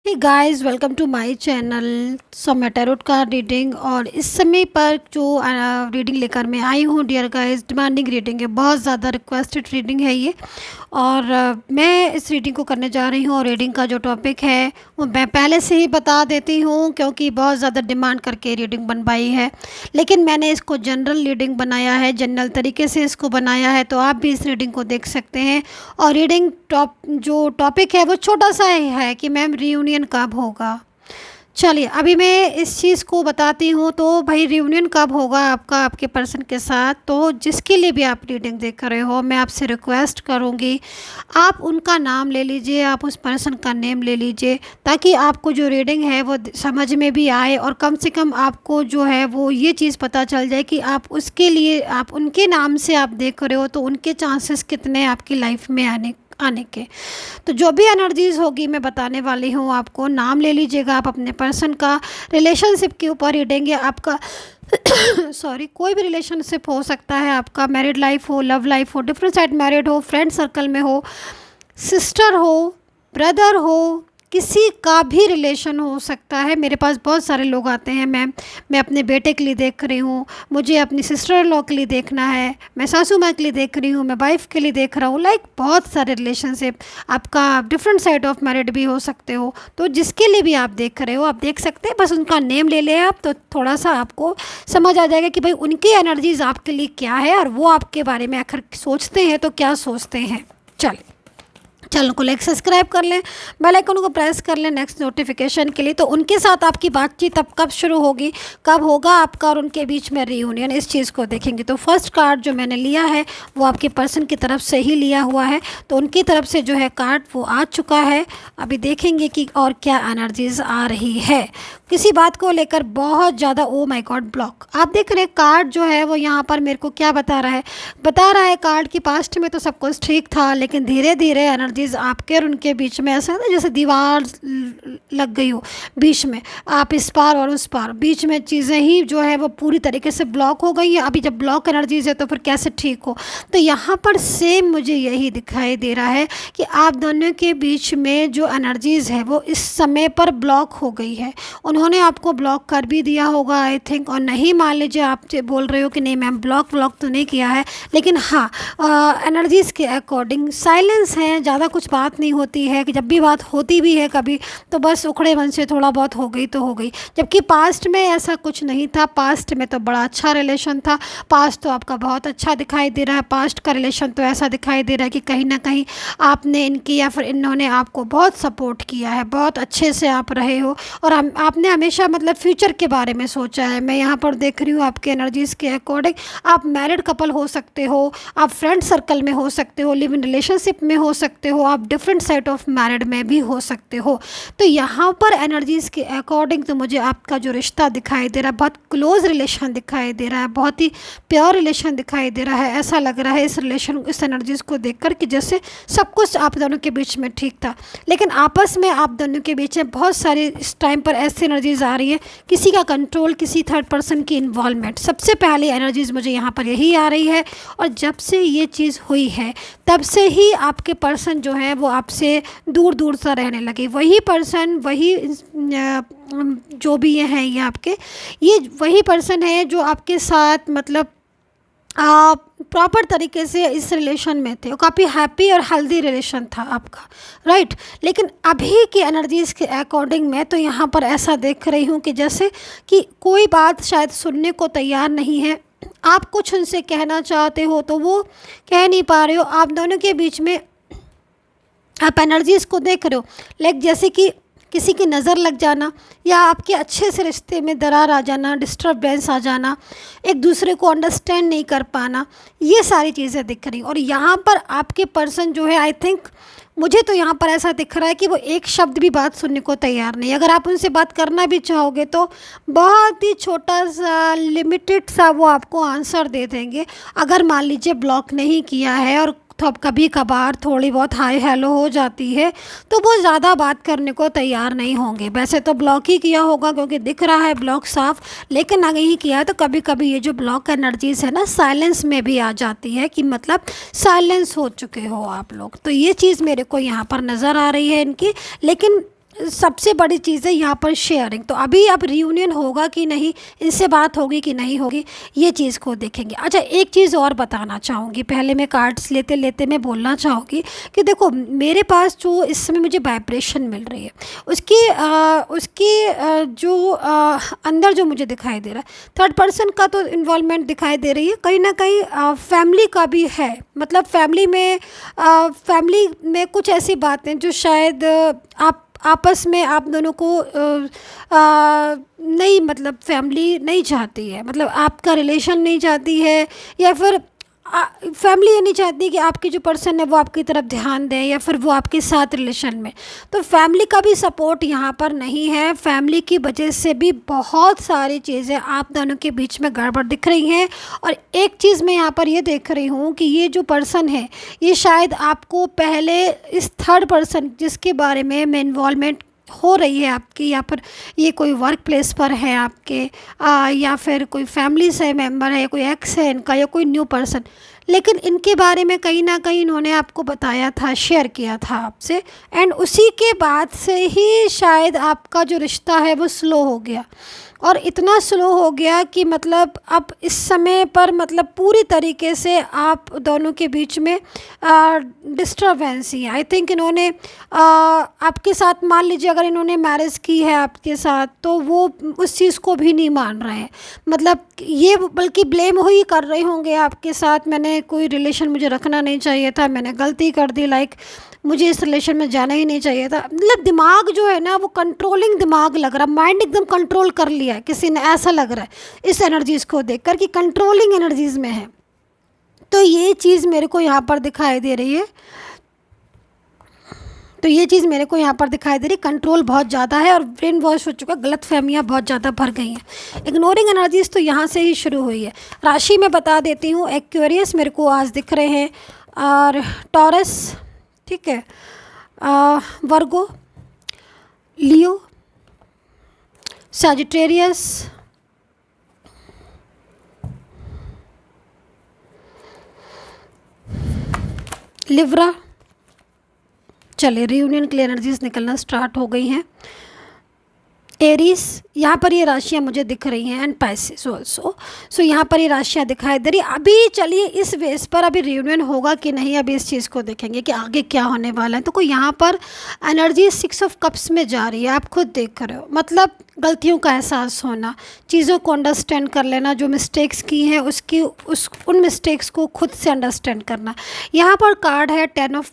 Hey guys, welcome to my channel. So मैं tarot card reading और इस समय पर जो रीडिंग लेकर मैं आई हूँ डियर गाइस, डिमांडिंग रीडिंग है। बहुत ज़्यादा रिक्वेस्टेड रीडिंग है ये। और मैं इस रीडिंग को करने जा रही हूँ और रीडिंग का जो टॉपिक है वो मैं पहले से ही बता देती हूँ क्योंकि बहुत ज़्यादा डिमांड करके रीडिंग बनवाई है। लेकिन मैंने इसको जनरल रीडिंग बनाया है, जनरल तरीके से इसको बनाया है, तो आप भी इस रीडिंग को देख सकते हैं। और रीडिंग जो टॉपिक है वो छोटा सा ही है कि मैम रियूनियन कब होगा। चलिए अभी मैं इस चीज़ को बताती हूँ। तो भाई रियूनियन कब होगा आपका आपके पर्सन के साथ, तो जिसके लिए भी आप रीडिंग देख रहे हो मैं आपसे रिक्वेस्ट करूँगी आप उनका नाम ले लीजिए, आप उस पर्सन का नेम ले लीजिए ताकि आपको जो रीडिंग है वो समझ में भी आए और कम से कम आपको जो है वो ये चीज़ पता चल जाए कि आप उसके लिए आप उनके नाम से आप देख रहे हो तो उनके चांसेस कितने आपकी लाइफ में आने के। तो जो भी एनर्जीज़ होगी मैं बताने वाली हूँ आपको। नाम ले लीजिएगा आप अपने पर्सन का। रिलेशनशिप के ऊपर रीडिंग है आपका सॉरी, कोई भी रिलेशनशिप हो सकता है आपका, मैरिड लाइफ हो, लव लाइफ हो, डिफरेंट साइड मैरिड हो, फ्रेंड सर्कल में हो, सिस्टर हो, ब्रदर हो, किसी का भी रिलेशन हो सकता है। मेरे पास बहुत सारे लोग आते हैं मैम, मैं अपने बेटे के लिए देख रही हूँ, मुझे अपनी सिस्टर लॉ के लिए देखना है, मैं सासू माँ के लिए देख रही हूँ, मैं वाइफ के लिए देख रहा हूँ। लाइक बहुत सारे रिलेशनशिप आपका डिफरेंट साइड ऑफ मैरिड भी हो सकते हो। तो जिसके लिए भी आप देख रहे हो आप देख सकते हैं, बस उनका नेम ले लें आप तो थोड़ा सा आपको समझ आ जाएगा कि भाई उनकी एनर्जीज आपके लिए क्या है और वो आपके बारे में आखिर सोचते हैं तो क्या सोचते हैं। चलिए चैनल को लाइक सब्सक्राइब कर लें, बेल आइकन को प्रेस कर लें नेक्स्ट नोटिफिकेशन के लिए। तो उनके साथ आपकी बातचीत अब कब शुरू होगी, कब होगा आपका और उनके बीच में रियूनियन, इस चीज़ को देखेंगे। तो फर्स्ट कार्ड जो मैंने लिया है वो आपके पर्सन की तरफ से ही लिया हुआ है, तो उनकी तरफ से जो है कार्ड वो आ चुका है। अभी देखेंगे कि और क्या एनर्जीज आ रही है किसी बात को लेकर। बहुत ज़्यादा ओ माय गॉड ब्लॉक आप देख रहे हैं। कार्ड जो है वो यहाँ पर मेरे को क्या बता रहा है कार्ड की पास्ट में तो सब कुछ ठीक था, लेकिन धीरे धीरे एनर्जीज आपके और उनके बीच में ऐसा है जैसे दीवार लग गई हो बीच में, आप इस पार और उस पार, बीच में चीज़ें ही जो है वो पूरी तरीके से ब्लॉक हो गई है। अभी जब ब्लॉक एनर्जीज है तो फिर कैसे ठीक हो। तो यहाँ पर सेम मुझे यही दिखाई दे रहा है कि आप दोनों के बीच में जो एनर्जीज है वो इस समय पर ब्लॉक हो गई है। उन्होंने आपको ब्लॉक कर भी दिया होगा आई थिंक, और नहीं मान लीजिए आप बोल रहे हो कि नहीं मैम ब्लॉक तो नहीं किया है, लेकिन हाँ एनर्जीज़ के अकॉर्डिंग साइलेंस है, ज़्यादा कुछ बात नहीं होती है। कि जब भी बात होती भी है कभी तो बस उखड़े मन से थोड़ा बहुत हो गई तो हो गई, जबकि पास्ट में ऐसा कुछ नहीं था। पास्ट में तो बड़ा अच्छा रिलेशन था, पास्ट तो आपका बहुत अच्छा दिखाई दे रहा है। पास्ट का रिलेशन तो ऐसा दिखाई दे रहा है कि कहीं ना कहीं आपने इनकी या फिर इन्होंने आपको बहुत सपोर्ट किया है, बहुत अच्छे से आप रहे हो और आपने हमेशा मतलब फ्यूचर के बारे में सोचा है। मैं यहाँ पर देख रही हूँ आपके एनर्जीज़ के अकॉर्डिंग आप मैरिड कपल हो सकते हो, आप फ्रेंड सर्कल में हो सकते हो, लिव इन रिलेशनशिप में हो सकते हो, आप डिफरेंट साइड ऑफ मैरिड में भी हो सकते हो। तो यहाँ पर एनर्जीज़ के अकॉर्डिंग तो मुझे आपका जो रिश्ता दिखाई दे रहा है बहुत क्लोज रिलेशन दिखाई दे रहा है, बहुत ही प्योर रिलेशन दिखाई दे रहा है। ऐसा लग रहा है इस रिलेशन इस एनर्जीज़ को देखकर कि जैसे सब कुछ आप दोनों के बीच में ठीक था, लेकिन आपस में आप दोनों के बीच में बहुत सारी इस टाइम पर ऐसी एनर्जीज आ रही है, किसी का कंट्रोल, किसी थर्ड पर्सन की इन्वॉल्वमेंट। सबसे पहली एनर्जीज मुझे यहाँ पर यही आ रही है। और जब से ये चीज़ हुई है तब से ही आपके पर्सन जो है वो आपसे दूर दूर सा रहने लगे। वही पर्सन वही जो भी ये हैं ये वही पर्सन है जो आपके साथ मतलब आप प्रॉपर तरीके से इस रिलेशन में थे, काफ़ी हैप्पी और हेल्दी रिलेशन था आपका, राइट। लेकिन अभी की एनर्जीज़ के अकॉर्डिंग मैं तो यहाँ पर ऐसा देख रही हूँ कि जैसे कि कोई बात शायद सुनने को तैयार नहीं है। आप कुछ उनसे कहना चाहते हो तो वो कह नहीं पा रहे हो। आप दोनों के बीच में आप एनर्जीज़ को देख रहे हो लाइक जैसे कि किसी की नज़र लग जाना या आपके अच्छे से रिश्ते में दरार आ जाना, डिस्टर्बेंस आ जाना, एक दूसरे को अंडरस्टैंड नहीं कर पाना, ये सारी चीज़ें दिख रही। और यहाँ पर आपके पर्सन जो है आई थिंक मुझे तो यहाँ पर ऐसा दिख रहा है कि वो एक शब्द भी बात सुनने को तैयार नहीं। अगर आप उनसे बात करना भी चाहोगे तो बहुत ही छोटा सा लिमिटेड सा वो आपको आंसर दे देंगे। अगर मान लीजिए ब्लॉक नहीं किया है और तो अब कभी कभार थोड़ी बहुत हाय हेलो हो जाती है तो वो ज़्यादा बात करने को तैयार नहीं होंगे। वैसे तो ब्लॉक ही किया होगा क्योंकि दिख रहा है ब्लॉक साफ, लेकिन अगर ही किया है तो कभी कभी ये जो ब्लॉक एनर्जीज है ना साइलेंस में भी आ जाती है कि मतलब साइलेंस हो चुके हो आप लोग। तो ये चीज़ मेरे को यहाँ पर नज़र आ रही है इनकी। लेकिन सबसे बड़ी चीज़ है यहाँ पर शेयरिंग। तो अभी अब रियूनियन होगा कि नहीं, इनसे बात होगी कि नहीं होगी, ये चीज़ को देखेंगे। अच्छा, एक चीज़ और बताना चाहूँगी, पहले मैं कार्ड्स लेते लेते मैं बोलना चाहूँगी कि देखो मेरे पास जो इस समय मुझे वाइब्रेशन मिल रही है उसकी जो अंदर जो मुझे दिखाई दे रहा है, थर्ड पर्सन का तो इन्वॉल्वमेंट दिखाई दे रही है, कहीं ना कहीं फैमिली का भी है। मतलब फैमिली में कुछ ऐसी बातें जो शायद आप आपस में आप दोनों को नहीं, मतलब फैमिली नहीं चाहती है, मतलब आपका रिलेशन नहीं चाहती है, या फिर फैमिली ये नहीं चाहती कि आपकी जो पर्सन है वो आपकी तरफ ध्यान दें या फिर वो आपके साथ रिलेशन में। तो फैमिली का भी सपोर्ट यहाँ पर नहीं है। फैमिली की वजह से भी बहुत सारी चीज़ें आप दोनों के बीच में गड़बड़ दिख रही हैं। और एक चीज़ मैं यहाँ पर ये देख रही हूँ कि ये जो पर्सन है ये शायद आपको पहले इस थर्ड पर्सन जिसके बारे में इन्वॉल्वमेंट हो रही है आपकी, या फिर ये कोई वर्क प्लेस पर है आपके, या फिर कोई फैमिली से मेंबर है, कोई एक्स है इनका, या कोई न्यू पर्सन, लेकिन इनके बारे में कहीं ना कहीं इन्होंने आपको बताया था, शेयर किया था आपसे, एंड उसी के बाद से ही शायद आपका जो रिश्ता है वो स्लो हो गया। और इतना स्लो हो गया कि मतलब अब इस समय पर मतलब पूरी तरीके से आप दोनों के बीच में डिस्टर्बेंस ही है। आई थिंक इन्होंने आपके साथ, मान लीजिए अगर इन्होंने मैरिज की है आपके साथ, तो वो उस चीज़ को भी नहीं मान रहे हैं। मतलब ये बल्कि ब्लेम ही कर रहे होंगे आपके साथ, मैंने कोई रिलेशन मुझे रखना नहीं चाहिए था, मैंने गलती कर दी, लाइक मुझे इस रिलेशन में जाना ही नहीं चाहिए था। मतलब दिमाग जो है ना वो कंट्रोलिंग दिमाग लग रहा है, माइंड एकदम कंट्रोल कर लिया है किसी ने, ऐसा लग रहा है इस एनर्जीज़ को देखकर कि कंट्रोलिंग एनर्जीज़ में है। तो ये चीज़ मेरे को यहाँ पर दिखाई दे रही है, कंट्रोल बहुत ज़्यादा है और ब्रेन वॉश हो चुका, गलत फहमियाँ बहुत ज़्यादा भर गई हैं। इग्नोरिंग एनर्जीज़ तो यहाँ से ही शुरू हुई है। राशि में बता देती हूँ, एक्वेरियस मेरे को आज दिख रहे हैं, और टॉरस, ठीक है, वर्गो, लियो, सैजिटेरियस, लिब्रा। चलिए रियूनियन के लिए एनर्जीज निकलना स्टार्ट हो गई हैं। एरीज, यहाँ पर ये राशियाँ मुझे दिख रही हैं, एंड पैसिस ऑल्सो। सो यहाँ पर ये राशियाँ दिखाई दे रही। अभी चलिए इस बेस पर अभी रियूनियन होगा कि नहीं, अभी इस चीज़ को देखेंगे कि आगे क्या होने वाला है। तो कोई यहाँ पर एनर्जी 6 ऑफ कप्स में जा रही है, आप खुद देख रहे हो। मतलब गलतियों का एहसास होना, चीज़ों को अंडरस्टैंड कर लेना, जो मिस्टेक्स की हैं उन मिस्टेक्स को खुद से अंडरस्टैंड करना। यहाँ पर कार्ड है 10 ऑफ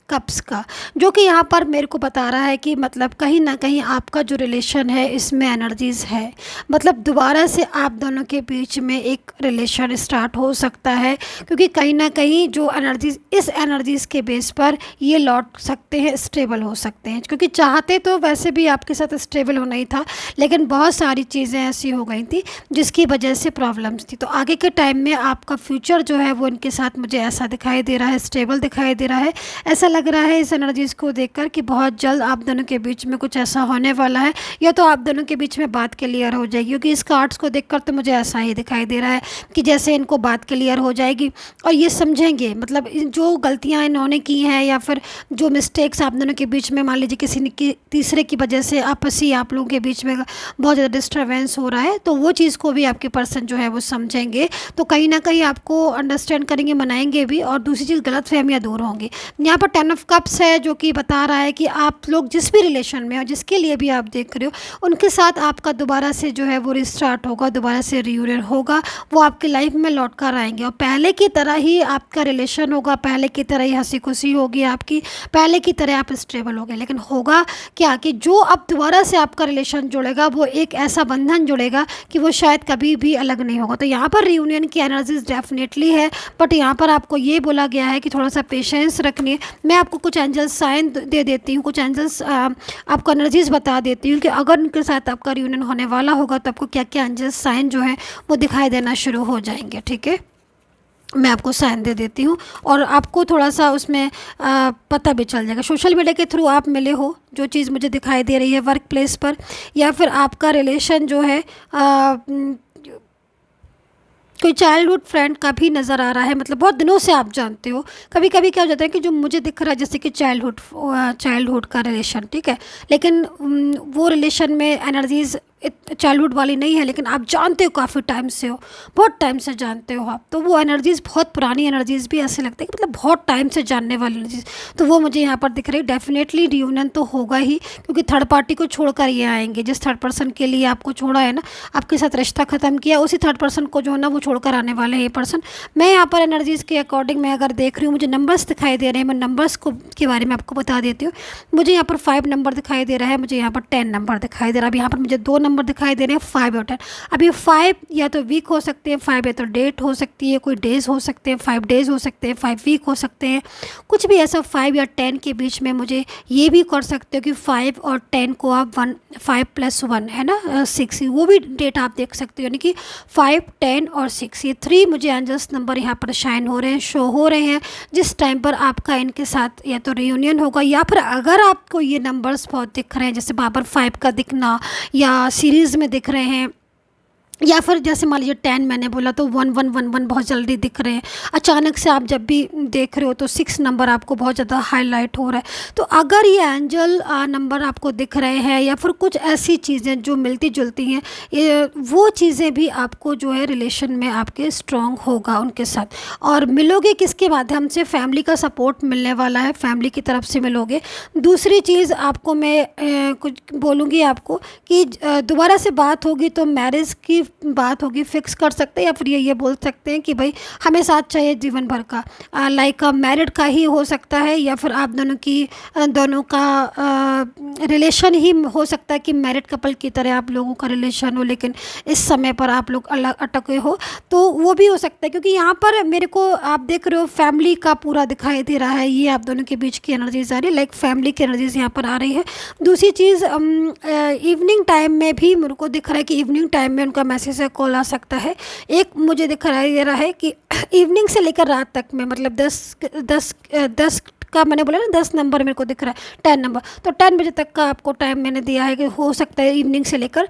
कप्स का, जो कि यहाँ पर मेरे को बता रहा है कि मतलब कहीं ना कहीं आपका जो रिलेशन है इसमें एनर्जीज़ है। मतलब दोबारा से आप दोनों के बीच में एक रिलेशन स्टार्ट हो सकता है, क्योंकि कहीं ना कहीं जो एनर्जीज़, इस एनर्जीज़ के बेस पर ये लौट सकते हैं, स्टेबल हो सकते हैं। क्योंकि चाहते तो वैसे भी आपके साथ स्टेबल होना ही था, लेकिन बहुत सारी चीज़ें ऐसी हो गई थी जिसकी वजह से प्रॉब्लम्स थी। तो आगे के टाइम में आपका फ्यूचर जो है वो इनके साथ मुझे ऐसा दिखाई दे रहा है, स्टेबल दिखाई दे रहा है। ऐसा लग रहा है इस एनर्जीज़ को देखकर कि बहुत जल्द आप दोनों के बीच में कुछ ऐसा होने वाला है, या तो आप दोनों के बीच में बात क्लियर हो जाएगी। क्योंकि इस कार्ड्स को देखकर तो मुझे ऐसा ही दिखाई दे रहा है कि जैसे इनको बात क्लियर हो जाएगी और ये समझेंगे, मतलब जो गलतियां इन्होंने की हैं या फिर जो मिस्टेक्स आप दोनों के बीच में, मान लीजिए किसी तीसरे की वजह से आपसी आप लोगों के बीच में बहुत ज़्यादा डिस्टर्बेंस हो रहा है, तो वो चीज़ को भी आपके पर्सन जो है वो समझेंगे। तो कहीं ना कहीं आपको अंडरस्टैंड करेंगे, मनाएंगे भी, और दूसरी चीज़ गलत फहमियाँ दूर होंगी। यहाँ पर 10 ऑफ कप्स है, जो कि बता रहा है कि आप लोग जिस भी रिलेशन में हो, जिसके लिए भी आप देख रहे हो, उनके साथ आपका दोबारा से जो है वो रिस्टार्ट होगा, दोबारा से रियूनियन होगा, वो आपकी लाइफ में लौट कर आएंगे और पहले की तरह ही आपका रिलेशन होगा, पहले की तरह ही हंसी खुशी होगी आपकी, पहले की तरह आप स्टेबल होगे। लेकिन होगा क्या कि जो अब दोबारा से आपका रिलेशन जुड़ेगा वो एक ऐसा बंधन जुड़ेगा कि वो शायद कभी भी अलग नहीं होगा। तो यहाँ पर रियूनियन की एनर्जीज डेफिनेटली है, बट यहाँ पर आपको ये बोला गया है कि थोड़ा सा पेशेंस रखनी है। मैं आपको कुछ एंजल्स साइन दे देती हूँ, कुछ एंजल्स आपको एनर्जीज बता देती हूँ कि अगर उनके साथ आपका रियूनियन होने वाला होगा तो आपको क्या क्या एंजल्स साइन जो है वो दिखाई देना शुरू हो जाएंगे। ठीक है, मैं आपको साइन दे देती हूँ और आपको थोड़ा सा उसमें पता भी चल जाएगा। सोशल मीडिया के थ्रू आप मिले हो, जो चीज़ मुझे दिखाई दे रही है वर्क प्लेस पर, या फिर आपका रिलेशन जो है कोई चाइल्डहुड फ्रेंड का भी नज़र आ रहा है, मतलब बहुत दिनों से आप जानते हो। कभी कभी क्या हो जाता है कि जो मुझे दिख रहा है जैसे कि चाइल्डहुड का रिलेशन, ठीक है, लेकिन वो रिलेशन में एनर्जीज चाइल्डहुड वाली नहीं है, लेकिन आप जानते हो काफ़ी टाइम से हो, बहुत टाइम से जानते हो आप, तो वो एनर्जीज़ बहुत पुरानी एनर्जीज़ भी ऐसे लगते हैं कि मतलब बहुत टाइम से जानने वाली एनर्जीज़, तो वो मुझे यहाँ पर दिख रही है। डेफिनेटली रियूनियन तो होगा ही, क्योंकि थर्ड पार्टी को छोड़कर ये आएंगे। जिस थर्ड पर्सन के लिए आपको छोड़ा है ना, आपके साथ रिश्ता ख़त्म किया, उसी थर्ड पर्सन को जो है ना वो छोड़कर आने वाले हैं ये पर्सन। मैं यहाँ पर एनर्जीज़ के अकॉर्डिंग मैं अगर देख रही हूँ, मुझे नंबर्स दिखाई दे रहे हैं, मैं नंबर्स को के बारे में आपको बता देती हूँ। मुझे यहाँ पर 5 नंबर दिखाई दे रहा है, मुझे यहाँ पर 10 नंबर दिखाई दे रहा है। अब यहाँ पर मुझे 2 नंबर दिखाई दे रहे हैं, 5 और 10। अब ये 5 या तो वीक हो सकते हैं, 5 या तो डेट हो सकती है, कोई डेज़ हो सकते हैं, 5 डेज़ हो सकते हैं, 5 वीक हो सकते हैं, कुछ भी ऐसा 5 या 10 के बीच में। मुझे ये भी कर सकते हो कि 5 और 10 को आप 5 + 1 है ना 6, वो भी डेट आप देख सकते हो, यानी कि 5, 10 और 6, ये 3 मुझे एंजल्स नंबर यहाँ पर शाइन हो रहे हैं, शो हो रहे हैं, जिस टाइम पर आपका इनके साथ या तो रियूनियन होगा, या फिर अगर आपको ये नंबर्स बहुत दिख रहे हैं, जैसे बाबर 5 का दिखना या सीरीज़ में दिख रहे हैं, या फिर जैसे मान लीजिए 10 मैंने बोला तो 1111 बहुत जल्दी दिख रहे हैं। अचानक से आप जब भी देख रहे हो तो 6 नंबर आपको बहुत ज़्यादा हाईलाइट हो रहा है। तो अगर ये एंजल नंबर आपको दिख रहे हैं, या फिर कुछ ऐसी चीज़ें जो मिलती जुलती हैं, ये वो चीज़ें भी आपको जो है रिलेशन में आपके स्ट्रॉन्ग होगा उनके साथ। और मिलोगे किसके माध्यम से? फैमिली का सपोर्ट मिलने वाला है, फैमिली की तरफ से मिलोगे। दूसरी चीज़ आपको मैं कुछ बोलूँगी आपको कि दोबारा से बात होगी तो मैरिज की बात होगी, फिक्स कर सकते हैं, या फिर ये बोल सकते हैं कि भाई हमें साथ चाहिए जीवन भर का, लाइक मैरिड का ही हो सकता है, या फिर आप दोनों का रिलेशन ही हो सकता है कि मैरिड कपल की तरह आप लोगों का रिलेशन हो, लेकिन इस समय पर आप लोग अलग अटके हो, तो वो भी हो सकता है। क्योंकि यहाँ पर मेरे को आप देख रहे हो फैमिली का पूरा दिखाई दे रहा है, ये आप दोनों के बीच की एनर्जीज आ रही है, लाइक फैमिली की एनर्जीज यहाँ पर आ रही है। दूसरी चीज़ इवनिंग टाइम में भी मेरे को दिख रहा है कि इवनिंग टाइम में उनका मैसेज या कॉल आ सकता है। एक मुझे दिखाई दे रहा है कि इवनिंग से लेकर रात तक में, मतलब 10 का मैंने बोला ना 10 नंबर मेरे को दिख रहा है, 10 नंबर, तो 10 बजे तक का आपको टाइम मैंने दिया है कि हो सकता है इवनिंग से लेकर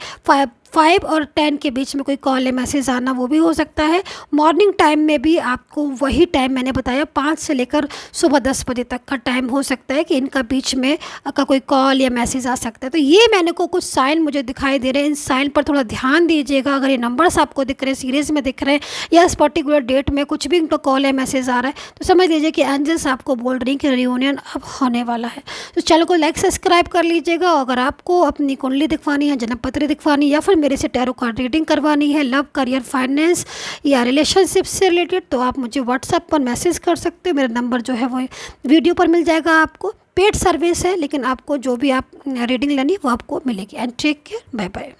5 और 10 के बीच में कोई कॉल या मैसेज आना, वो भी हो सकता है। मॉर्निंग टाइम में भी आपको वही टाइम मैंने बताया 5 से लेकर सुबह 10 बजे तक का टाइम हो सकता है कि इनका बीच में का कोई कॉल या मैसेज आ सकता है। तो ये मैंने को कुछ साइन मुझे दिखाई दे रहे हैं, इन साइन पर थोड़ा ध्यान दीजिएगा। अगर ये नंबर्स आपको दिख रहे हैं, सीरीज़ में दिख रहे हैं, या इस पर्टिकुलर डेट में कुछ भी इनका कॉल या मैसेज आ रहा है, तो समझ लीजिए कि एंजल्स आपको बोल रही हैं कि रियूनियन अब होने वाला है। तो चैनल को लाइक सब्सक्राइब कर लीजिएगा। अगर आपको अपनी कुंडली दिखवानी है, जन्म पत्री दिखवानी, या फिर मेरे से टैरो कार्ड रीडिंग करवानी है, लव, करियर, फाइनेंस या रिलेशनशिप से रिलेटेड, तो आप मुझे व्हाट्सएप पर मैसेज कर सकते हो। मेरा नंबर जो है वो वीडियो पर मिल जाएगा आपको। पेड सर्विस है, लेकिन आपको जो भी आप रीडिंग लेनी है वो आपको मिलेगी। And take care, bye bye.